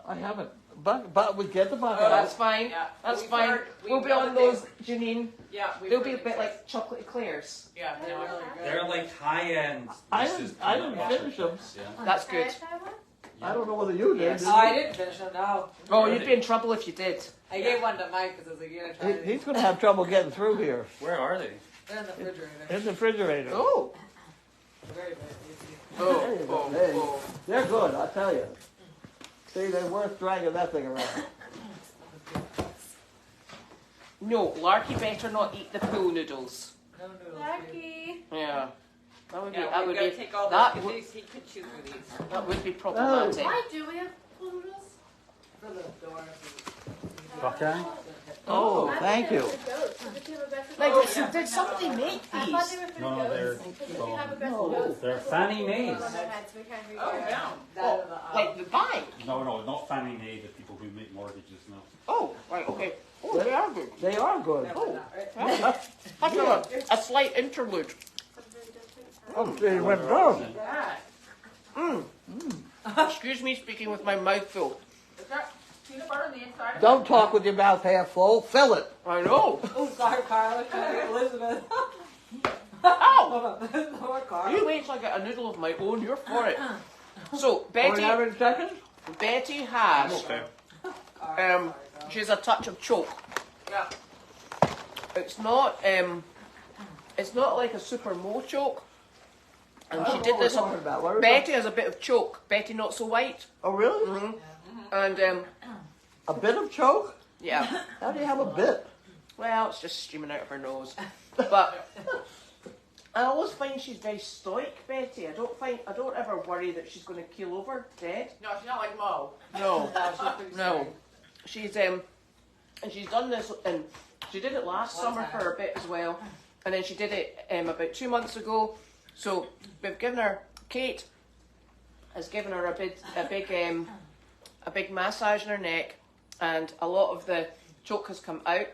I haven't. But we get the bucket. Oh, that's fine. Yeah. That's We've fine. heard- we We'll be know on that they- those, Janine. Yeah, we've They'll be a heard bit it. like chocolate eclairs. Yeah, no, They're I- really good. They're like high-end. I Reese's didn't peanut butter finish them. cups, Yeah. That's Can I good. try one? I don't know whether you did. Yes. did Oh, I you? didn't finish it, no. Oh, you'd be in trouble if you did. I gave one to Mike because I was like, you're going to try He's going to have trouble getting through here Where are they? They're in the refrigerator. in the refrigerator. Oh. They're very good. Oh, There you go. oh, There you- oh. They're good, I tell you. See, they're worth dragging that thing around. No, Larky better not eat the pool noodles. No noodles. Lucky. Yeah. That would be, yeah, that we've would got to be, take all that those, would- because he could chew through these. that would be problematic. Why do we have noodles? For the door. Buckeye? Oh, I thank thought they you. were for goats. Did you have aggressive Like, goats? yeah. did somebody make I thought they these? were for No, goats. they're Because we have aggressive No. goats. They're Fannie Mae's. On their heads, we can't read Oh, it. yeah. That and the, Like the bank? No, not Fannie Mae, the people who make mortgages, no. Oh, right, okay. Oh, they are good. They are good. Never not, right? Have a slight interlude. Oh, they went down. That. Excuse me speaking with my mouth full. Is that peanut butter on the inside? of it? Don't talk with your mouth half full. Fill it. I know. Oh, sorry, Carla. Trying to get Elizabeth. Ow! Hold on. Poor Carla. You wait till I get a noodle of my own, you're for it. So, Are we Betty, having seconds? Betty has, Carla. she has a touch of choke. Yeah. It's not like a super mo choke. And I she don't did know this what we're on, talking about. What are we Betty has a bit of choke. Betty not so white. Oh, really? Mm-hmm. And, A bit of choke? yeah. How do you have a bit? Well, it's just streaming out of her nose. But I always find she's very stoic, Betty. I don't ever worry that she's going to keel over dead. No, she's not like Mo. No, No, she's pretty no. straight. She's and she's done this, and she did it last One summer time. for a bit as well, and then she did it about 2 months ago. So we've given her, Kate has given her a big massage in her neck, and a lot of the choke has come out.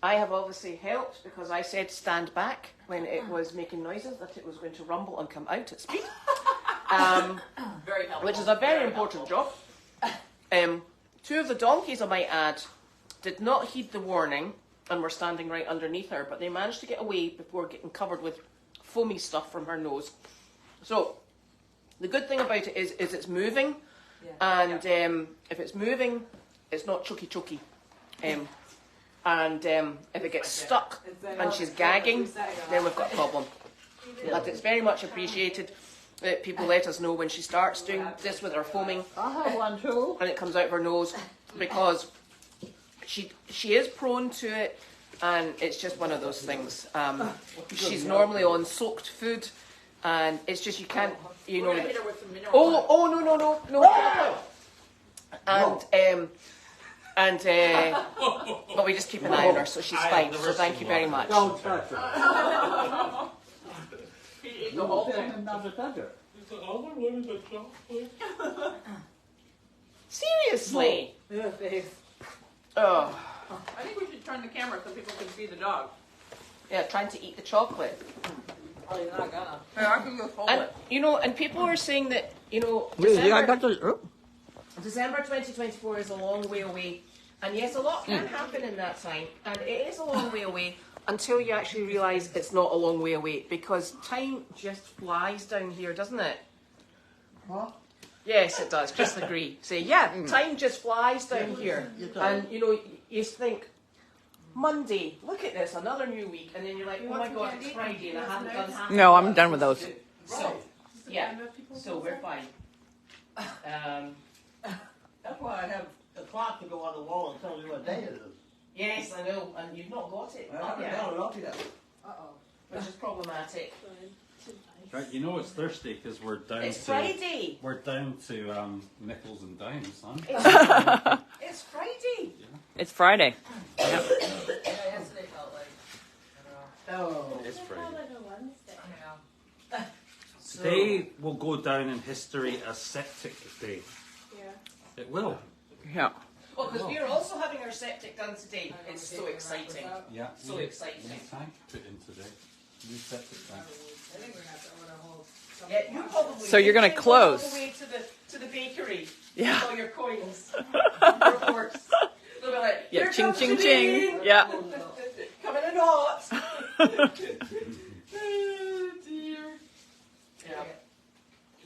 I have obviously helped because I said stand back when it was making noises that it was going to rumble and come out at speed, Very helpful. which is a very important helpful. job. 2 of the donkeys, I might add, did not heed the warning and were standing right underneath her, but they managed to get away before getting covered with foamy stuff from her nose. So The good thing about it is it's moving, and if it's moving, it's not choky. And if it gets stuck and she's gagging, then we've got a problem. But it's very much appreciated that people let us know when she starts doing this with her foaming. I have one too. And it comes out of her nose, because she is prone to it, and it's just one of those things. She's normally on soaked food, and it's just you can't, you know. We're gonna hit her with some mineral No. But we just keep an eye on her, so she's fine. So thank you very much. Don't touch her. He ate the whole Tell thing. him not to touch her. Seriously? Your face. Oh, I think we should turn the camera so people can see the dog. yeah, trying to eat the chocolate. Oh, you're not gonna. Hey, I can just hold And it. and people are saying that Really, I got the. December 2024 is a long way away, and yes, a lot can happen in that time, and it is a long way away until you actually realise it's not a long way away, because time just flies down here, doesn't it? What? Yes, it does. Just agree. Say, yeah, time just flies down here, and you think, Monday, look at this, another new week, and then you're like, oh my God, it's Friday, and I haven't done half. No, I'm done with those. So, yeah, so we're fine. That's why I have a clock to go on the wall and tell you what day it is. Yes, I know, and you've not got it. I haven't got it up yet. Which is problematic. Right, you know it's Thursday because we're down It's to Friday. we're down to nickels and dimes, huh? It's Friday. It's Friday. Yeah, yesterday felt like. Oh. It's Friday. Yeah. Today will go down in history as Septic Day. Yeah. It will. Yeah. Well, because we're also having our septic done today. It's so exciting. Yeah. So new- exciting. New tank put in today. New septic tank. I think we're gonna have to order a whole. Yeah, you probably. So you're gonna you can go close. all the way to the bakery. Yeah. With all your coins. Your forks. They'll be like, Yeah, "Here ching, comes ching, Janine." ching. Yeah. Coming in hot. Oh dear. Yeah.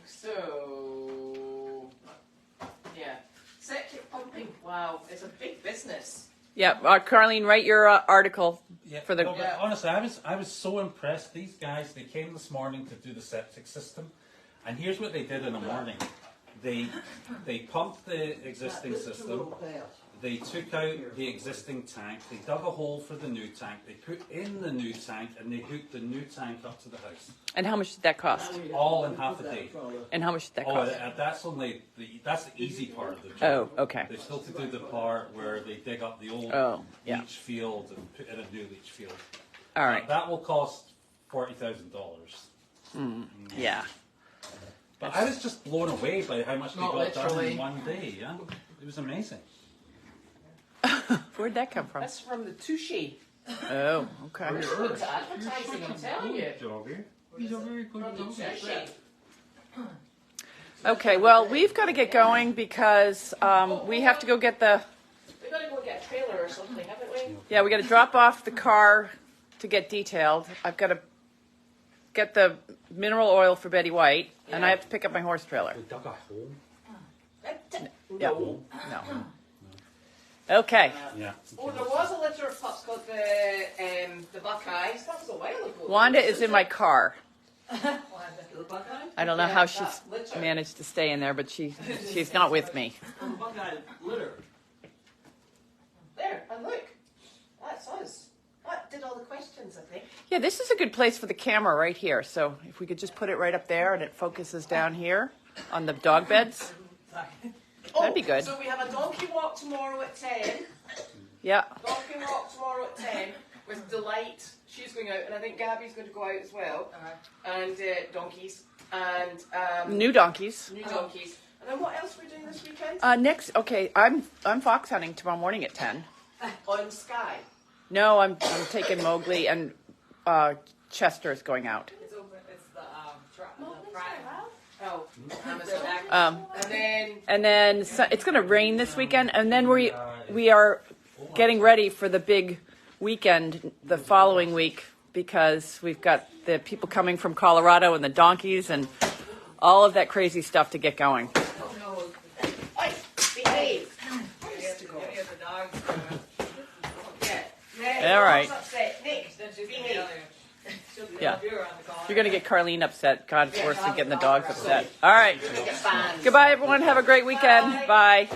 So. Yeah. Septic pumping. Wow, it's a big business. Yeah. Carlene, write your article. Yeah, For the- no, but honestly, I was so impressed. These guys, they came this morning to do the septic system, and here's what they did in the morning. They pumped the existing system. They took out the existing tank. They dug a hole for the new tank. They put in the new tank, and they hooked the new tank up to the house. And how much did that cost? All in half a day. And how much did that Oh, cost? that's only that's the easy part of the job. Oh, okay. They've still to do the part where they dig up the old yeah. leach field and put in a new leach field. All right. That will cost $40,000. Yeah. But I was just blown away by how much they Not got done literally. in one day. Yeah, it was amazing. Where'd that come from? That's from the Touche. Oh, okay. Good to advertising, I'm telling you. He's a very good From the Touche. Okay. Well, we've got to get going because we have to go get the. We've got to go get a trailer or something, haven't we? Yeah, we got to drop off the car to get detailed. I've got to get the mineral oil for Betty White, and I have to pick up my horse trailer. We dug a hole. Yeah. Hole? No. Okay. Yeah. Oh, there was a litter of pups called the Buckeyes. That was a while ago. Wanda is in my car. The Buckeyes? I don't know Yeah, how that she's litter. managed to stay in there, but she's not with me. Buckeye litter. There, and look. That's us. That did all the questions, I think. Yeah, this is a good place for the camera right here. So if we could just put it right up there and it focuses down here on the dog beds. That'd be good. So we have a donkey walk tomorrow at 10. Yeah. Donkey walk tomorrow at 10 with Delight. She's going out, and I think Gabby's going to go out as well. And donkeys. And New donkeys. new donkeys. And then what else are we doing this weekend? Next, okay, I'm fox hunting tomorrow morning at 10. On Sky. No, I'm taking Mowgli and Chester is going out. It's open. It's the Friday. Oh, Amazon. And then so, it's going to rain this weekend, and then we are getting ready for the big weekend the following week because we've got the people coming from Colorado and the donkeys, and all of that crazy stuff to get going. Oi, behave. Any of the dogs. All right. Upset. Nick, Then she's gonna behave. yell at you. She'll be Yeah. up here on the call. You're going to get Carlene upset. God, it's worse than getting the dogs upset. All right. Get banned. Goodbye, everyone. Have a great weekend. Bye.